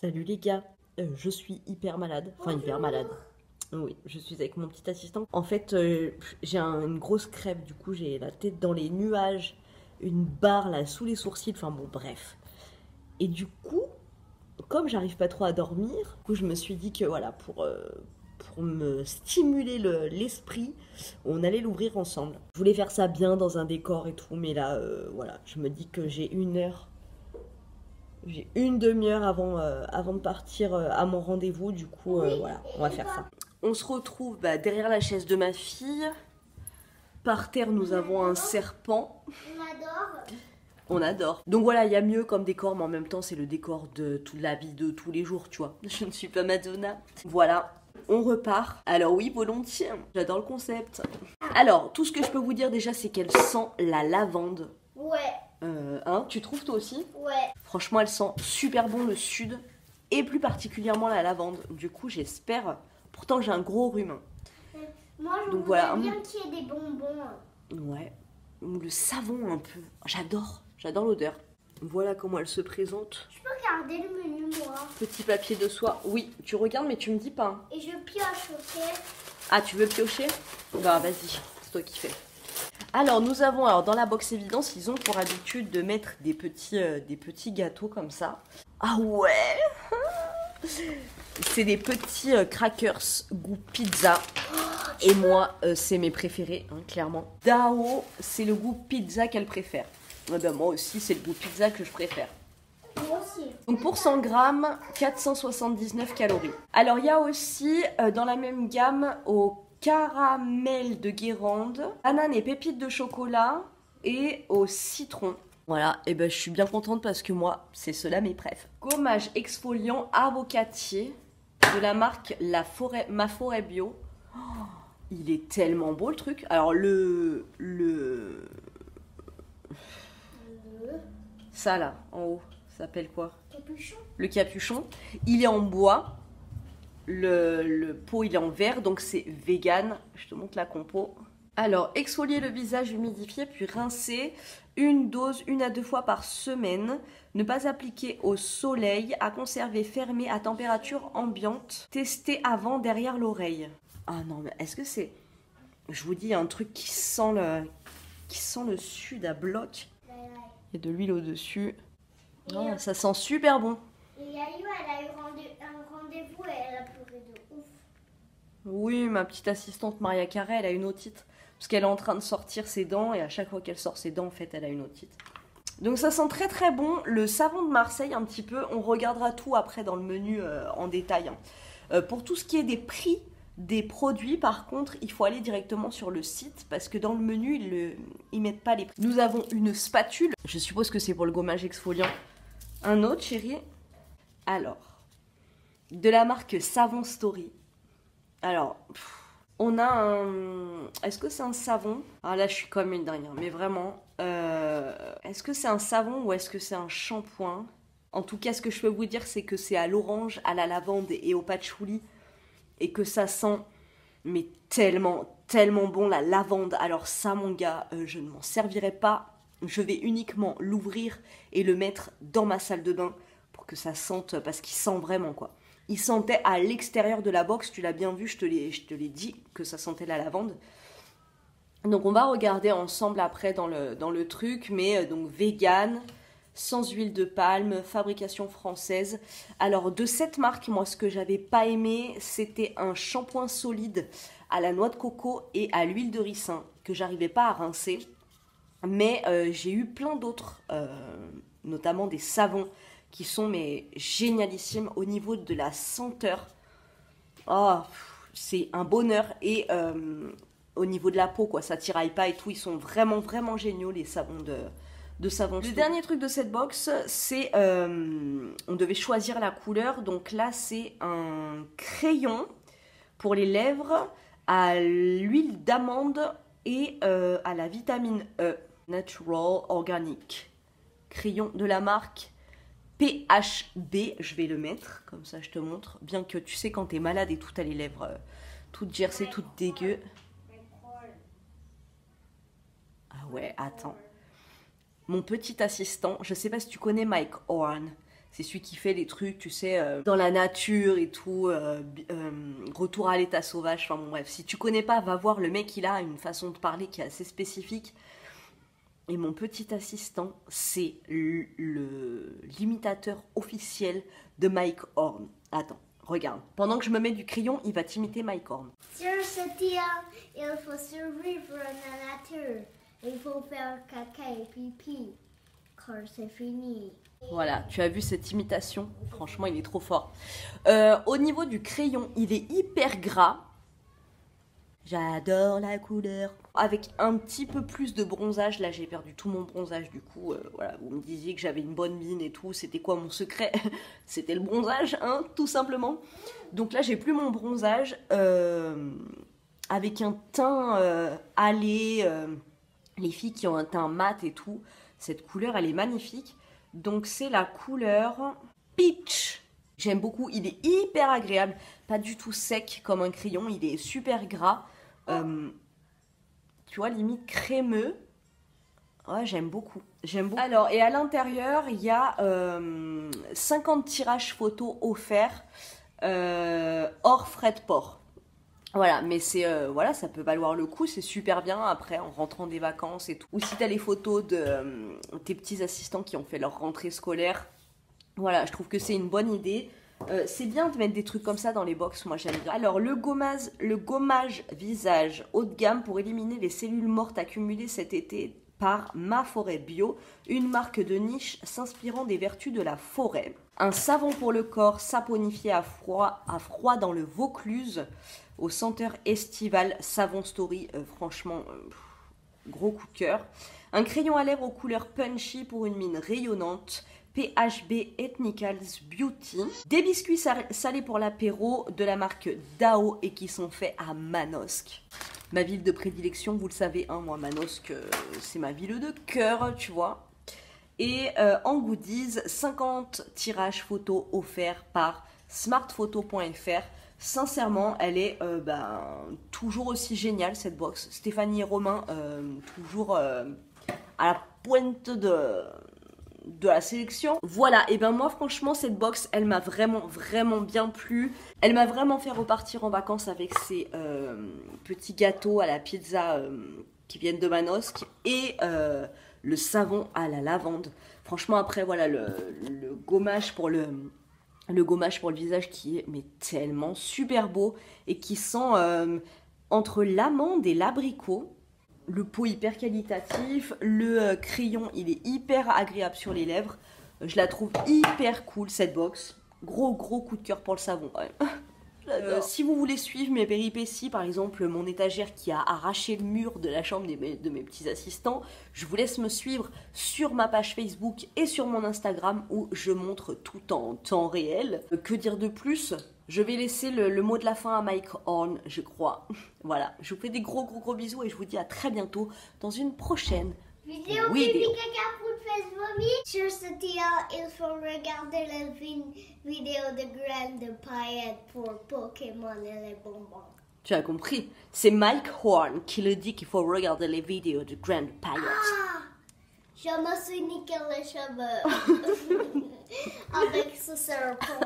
Salut les gars, je suis hyper malade, enfin hyper malade. Oui, je suis avec mon petit assistant. En fait, j'ai une grosse crève, du coup j'ai la tête dans les nuages, une barre là sous les sourcils, enfin bon bref. Et du coup, comme j'arrive pas trop à dormir, du coup je me suis dit que voilà, pour me stimuler l'esprit, on allait l'ouvrir ensemble. Je voulais faire ça bien dans un décor et tout, mais là, voilà, je me dis que j'ai une demi-heure avant de partir à mon rendez-vous, du coup, voilà, on va faire ça. On se retrouve derrière la chaise de ma fille. Par terre, nous avons un serpent. On adore. On adore. Donc voilà, il y a mieux comme décor, mais en même temps, c'est le décor de toute la vie de tous les jours, tu vois. Je ne suis pas Madonna. Voilà, on repart. Alors oui, volontiers, j'adore le concept. Alors, tout ce que je peux vous dire déjà, c'est qu'elle sent la lavande. Ouais. Hein, tu trouves toi aussi? Ouais. Franchement, elle sent super bon le sud et plus particulièrement la lavande. Du coup, j'espère. Pourtant, j'ai un gros rhume. Moi, je Donc voudrais voilà. bien qu'il y ait des bonbons. Ouais. Le savon un peu. J'adore. J'adore l'odeur. Voilà comment elle se présente. Je peux regarder le menu, moi. Petit papier de soie. Oui, tu regardes, mais tu me dis pas. Hein. Et je pioche, ok? Ah, tu veux piocher? Bah, vas-y. C'est toi qui fais. Alors, nous avons, dans la box évidence, ils ont pour habitude de mettre des petits gâteaux comme ça. Ah ouais! C'est des petits crackers goût pizza. Et moi, c'est mes préférés, hein, clairement. Dao, c'est le goût pizza qu'elle préfère. Ben, moi aussi, c'est le goût pizza que je préfère. Moi aussi. Donc pour 100 grammes, 479 calories. Alors il y a aussi dans la même gamme au caramel de Guérande, banane et pépites de chocolat et au citron. Voilà, et ben je suis bien contente parce que moi, c'est cela mes préf. Gommage exfoliant avocatier de la marque Ma Forêt Bio. Oh, il est tellement beau le truc. Alors ça là, en haut, ça s'appelle quoi? Capuchon. Le capuchon, il est en bois. Le pot il est en verre, donc c'est vegan. Je te montre la compo. Alors, exfolier le visage, humidifier, puis rincer. Une dose, 1 à 2 fois par semaine. Ne pas appliquer au soleil. À conserver fermé à température ambiante. Tester avant derrière l'oreille. Ah non, mais est-ce que c'est... Je vous dis un truc qui sent le sud à bloc. Il y a de l'huile au-dessus. Non, ça sent super bon. Et Yayo, elle a eu un rendez-vous et elle a pleuré de ouf. Oui, ma petite assistante Maria Carré, elle a une otite. Parce qu'elle est en train de sortir ses dents et à chaque fois qu'elle sort ses dents, en fait, elle a une otite. Donc ça sent très très bon. Le savon de Marseille, un petit peu. On regardera tout après dans le menu en détail. Hein. Pour tout ce qui est des prix des produits, par contre, il faut aller directement sur le site parce que dans le menu, ils mettent pas les prix. Nous avons une spatule. Je suppose que c'est pour le gommage exfoliant. Un autre, chérie. Alors, de la marque Savon Story. Alors, on a un... Est-ce que c'est un savon? Ah là, je suis comme une dernière, mais vraiment. Est-ce que c'est un savon ou est-ce que c'est un shampoing? En tout cas, ce que je peux vous dire, c'est que c'est à l'orange, à la lavande et au patchouli. Et que ça sent, mais tellement, tellement bon, la lavande. Alors ça, mon gars, je ne m'en servirai pas. Je vais uniquement l'ouvrir et le mettre dans ma salle de bain pour que ça sente, parce qu'il sent vraiment, quoi. Il sentait à l'extérieur de la box, tu l'as bien vu, je te l'ai dit, que ça sentait la lavande. Donc on va regarder ensemble après dans le truc, mais donc vegan, sans huile de palme, fabrication française. Alors de cette marque, moi ce que j'avais pas aimé, c'était un shampoing solide à la noix de coco et à l'huile de ricin, que j'arrivais pas à rincer. Mais j'ai eu plein d'autres, notamment des savons, qui sont mais génialissimes au niveau de la senteur. Oh, c'est un bonheur. Et au niveau de la peau, quoi, ça tiraille pas et tout. Ils sont vraiment, vraiment géniaux, les savons de savon. Le dernier truc de cette box, c'est... on devait choisir la couleur. Donc là, c'est un crayon pour les lèvres à l'huile d'amande et à la vitamine E. Natural Organic. Crayon de la marque PHB, je vais le mettre, comme ça je te montre. Bien que tu sais quand t'es malade et tout, t'as les lèvres toutes gercées, toutes dégueu. Ah ouais, attends. Mon petit assistant, je sais pas si tu connais Mike Horn. C'est celui qui fait les trucs, tu sais, dans la nature et tout, retour à l'état sauvage, enfin bon bref. Si tu connais pas, va voir, le mec il a une façon de parler qui est assez spécifique. Et mon petit assistant, c'est l'imitateur officiel de Mike Horn. Attends, regarde. Pendant que je me mets du crayon, il va t'imiter Mike Horn. Sur ce tien, il faut survivre dans la nature. Il faut faire caca et pipi, car c'est fini. Voilà, tu as vu cette imitation? Franchement, il est trop fort. Au niveau du crayon, il est hyper gras. J'adore la couleur. Avec un petit peu plus de bronzage. Là, j'ai perdu tout mon bronzage. Du coup, voilà, vous me disiez que j'avais une bonne mine et tout. C'était quoi mon secret? C'était le bronzage, hein, tout simplement. Donc là, j'ai plus mon bronzage. Avec un teint hâlé. Les filles qui ont un teint mat et tout. Cette couleur, elle est magnifique. Donc, c'est la couleur Peach. J'aime beaucoup. Il est hyper agréable. Pas du tout sec comme un crayon. Il est super gras. Tu vois, limite crémeux. Ouais, j'aime beaucoup. J'aime beaucoup. Alors, et à l'intérieur, il y a 50 tirages photos offerts hors frais de port. Voilà, mais c'est voilà, ça peut valoir le coup, c'est super bien après en rentrant des vacances et tout. Ou si tu as les photos de tes petits assistants qui ont fait leur rentrée scolaire. Voilà, je trouve que c'est une bonne idée. C'est bien de mettre des trucs comme ça dans les box, moi j'aime bien. Alors le gommage visage haut de gamme pour éliminer les cellules mortes accumulées cet été par Ma Forêt Bio, une marque de niche s'inspirant des vertus de la forêt. Un savon pour le corps saponifié à froid dans le Vaucluse, au senteur estival, Savon Story, franchement, gros coup de cœur. Un crayon à lèvres aux couleurs punchy pour une mine rayonnante, PHB Ethnicals Beauty. Des biscuits salés pour l'apéro de la marque Dao et qui sont faits à Manosque. Ma ville de prédilection, vous le savez, hein, moi Manosque, c'est ma ville de cœur, tu vois. Et en goodies, 50 tirages photos offerts par smartphoto.fr. Sincèrement, elle est toujours aussi géniale cette box. Stéphanie et Romain, toujours à la pointe de la sélection. Voilà, et ben moi franchement cette box elle m'a vraiment bien plu. Elle m'a vraiment fait repartir en vacances avec ces petits gâteaux à la pizza qui viennent de Manosque et le savon à la lavande. Franchement après voilà le gommage pour le visage qui est mais tellement super beau et qui sent entre l'amande et l'abricot. Le pot hyper qualitatif, le crayon il est hyper agréable sur les lèvres. Je la trouve hyper cool cette box. Gros coup de cœur pour le savon quand même. Si vous voulez suivre mes péripéties, par exemple mon étagère qui a arraché le mur de la chambre de mes petits assistants, je vous laisse me suivre sur ma page Facebook et sur mon Instagram où je montre tout en temps réel. Que dire de plus? Je vais laisser le mot de la fin à Mike Horn, je crois. Voilà, je vous fais des gros bisous et je vous dis à très bientôt dans une prochaine vidéo. Pipi caca pour faire vomi. Sur ce tien, il faut regarder la vidéo de Grande Paillette pour Pokémon et les bonbons. Tu as compris? C'est Mike Horn qui le dit qu'il faut regarder les vidéos de Grande Paillette. Ah, je me suis niqué les cheveux avec ce serpent.